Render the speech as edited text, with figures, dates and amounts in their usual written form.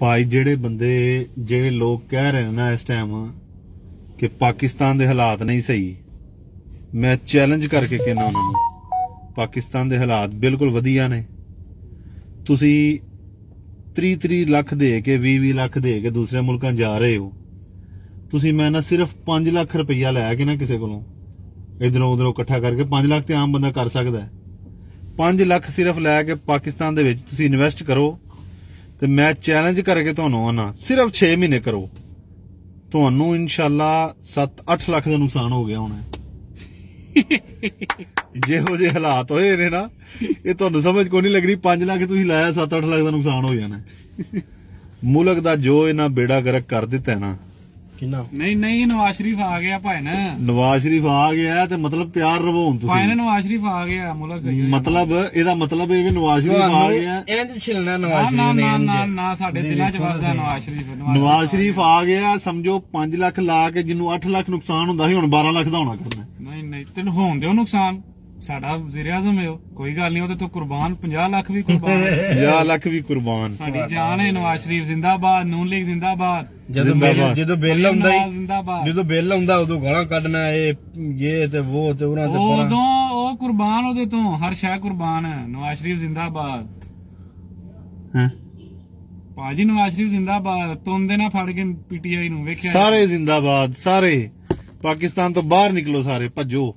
ਭਾਈ ਜਿਹੜੇ ਲੋਕ ਕਹਿ ਰਹੇ ਨੇ ਨਾ ਇਸ ਟਾਈਮ ਕਿ ਪਾਕਿਸਤਾਨ ਦੇ ਹਾਲਾਤ ਨਹੀਂ ਸਹੀ, ਮੈਂ ਚੈਲੰਜ ਕਰਕੇ ਕਹਿੰਦਾ ਉਹਨਾਂ ਨੂੰ ਪਾਕਿਸਤਾਨ ਦੇ ਹਾਲਾਤ ਬਿਲਕੁਲ ਵਧੀਆ ਨੇ। ਤੁਸੀਂ 30 ਲੱਖ ਦੇ ਕੇ 20 ਲੱਖ ਦੇ ਕੇ ਦੂਸਰੇ ਮੁਲਕਾਂ ਜਾ ਰਹੇ ਹੋ। ਤੁਸੀਂ ਮੈਂ ਨਾ ਸਿਰਫ 5 ਲੱਖ ਰੁਪਈਆ ਲੈ ਕੇ ਨਾ ਕਿਸੇ ਕੋਲੋਂ ਇਧਰੋਂ ਉਧਰੋਂ ਇਕੱਠਾ ਕਰਕੇ 5 ਲੱਖ ਤੇ ਆਮ ਬੰਦਾ ਕਰ ਸਕਦਾ ਹੈ। 5 ਲੱਖ ਸਿਰਫ ਲੈ ਕੇ ਪਾਕਿਸਤਾਨ ਦੇ ਵਿੱਚ ਤੁਸੀਂ ਇਨਵੈਸਟ ਕਰੋ ਤੇ ਮੈਂ ਚੈਲੰਜ ਕਰਕੇ ਤੁਹਾਨੂੰ ਆਣਾ ਸਿਰਫ 6 ਮਹੀਨੇ ਕਰੋ, ਤੁਹਾਨੂੰ ਇਨਸ਼ਾਅੱਲਾ 7-8 ਲੱਖ ਦਾ ਨੁਕਸਾਨ ਹੋ ਗਿਆ ਹੋਣਾ। ਜਿਹੋ ਜਿਹੇ ਹਾਲਾਤ ਹੋਏ ਨੇ ਨਾ, ਇਹ ਤੁਹਾਨੂੰ ਸਮਝ ਕੋਈ ਨਹੀਂ ਲੱਗਣੀ। 5 ਲੱਖ ਤੁਸੀਂ ਲਾਇਆ, 7-8 ਲੱਖ ਦਾ ਨੁਕਸਾਨ ਹੋ ਜਾਣਾ। ਮੁਲਕ ਦਾ ਜੋ ਇਹਨਾਂ ਬੇੜਾ ਗਰਕ ਕਰ ਦਿੱਤਾ ਨਾ। ਨਹੀਂ ਨਵਾਜ਼ ਸ਼ਰੀਫ ਆ ਗਿਆ ਭਾਈ ਨਾ, ਨਵਾਜ਼ ਸ਼ਰੀਫ ਆ ਗਿਆ ਤੇ ਮਤਲਬ ਤਿਆਰ ਰਹੋ ਹੁਣ ਤੁਸੀਂ। ਭਾਈ ਨਵਾਜ਼ ਸ਼ਰੀਫ ਆ ਗਿਆ, ਮੁਲਕ ਸਹੀ ਹੈ। ਮਤਲਬ ਇਹਦਾ ਮਤਲਬ ਇਹ ਕਿ ਨਵਾਜ਼ ਸ਼ਰੀਫ ਆ ਗਿਆ, ਇੰਜ ਛਿਲਣਾ ਨਵਾਜ਼ ਸ਼ਰੀਫ ਨੇ। ਨਾ ਸਾਡੇ ਦਿਲਾਂ 'ਚ ਵਸਦਾ ਨਵਾਜ਼ ਸ਼ਰੀਫ। ਨਵਾਜ਼ ਸ਼ਰੀਫ ਆ ਗਿਆ, ਸਮਝੋ 5 ਲੱਖ ਲਾ ਕੇ ਜਿਹਨੂੰ 8 ਲੱਖ ਨੁਕਸਾਨ ਹੁੰਦਾ ਸੀ, ਹੁਣ 12 ਲੱਖ ਦਾ ਹੋਣਾ ਕਰਨਾ। ਨਹੀਂ ਤੈਨੂੰ ਹੋਣ ਦਿਓ ਨੁਕਸਾਨ, ਸਾਡਾ ਵਜ਼ੀਰ ਆਜ਼ਮ ਹੈ ਉਹ, ਕੋਈ ਗੱਲ ਨਹੀਂ। ਉਹਦੇ ਤੋਂ ਕੁਰਬਾਨ 50 ਲੱਖ ਵੀ ਕੁਰਬਾਨ, 50 ਲੱਖ ਵੀ ਕੁਰਬਾਨ। ਸਾਡੀ ਜਾਨ ਹੈ। ਨਵਾਜ਼ ਸ਼ਰੀਫ ਜ਼ਿੰਦਾਬਾਦ, ਨੂਨ ਲੀਗ ਜ਼ਿੰਦਾਬਾਦ। ਜਦੋਂ ਬਿੱਲ ਆਉਂਦਾ ਜ਼ਿੰਦਾਬਾਦ, ਜਦੋਂ ਬਿੱਲ ਆਉਂਦਾ ਉਦੋਂ ਗਾਲਾਂ ਕੱਢਣਾ, ਇਹ ਤੇ ਉਹ ਤੇ ਉਹਨਾਂ ਤੇ ਉਦੋਂ ਉਹ ਕੁਰਬਾਨ, ਉਹਦੇ ਤੋਂ ਹਰ ਸ਼ੈ ਕੁਰਬਾਨ ਹੈ। ਨਵਾਜ਼ ਸ਼ਰੀਫ ਜ਼ਿੰਦਾਬਾਦ ਭਾਜੀ, ਨਵਾਜ਼ ਸ਼ਰੀਫ ਜ਼ਿੰਦਾਬਾਦ। ਤੁੰਦੇ ਨਾ ਫੜ ਕੇ ਪੀਟੀਆਈ ਨੂੰ ਵੇਖਿਆ, ਸਾਰੇ ਜ਼ਿੰਦਾਬਾਦ। ਸਾਰੇ ਪਾਕਿਸਤਾਨ ਤੋਂ ਬਾਹਰ ਨਿਕਲੋ, ਸਾਰੇ ਭੱਜੋ।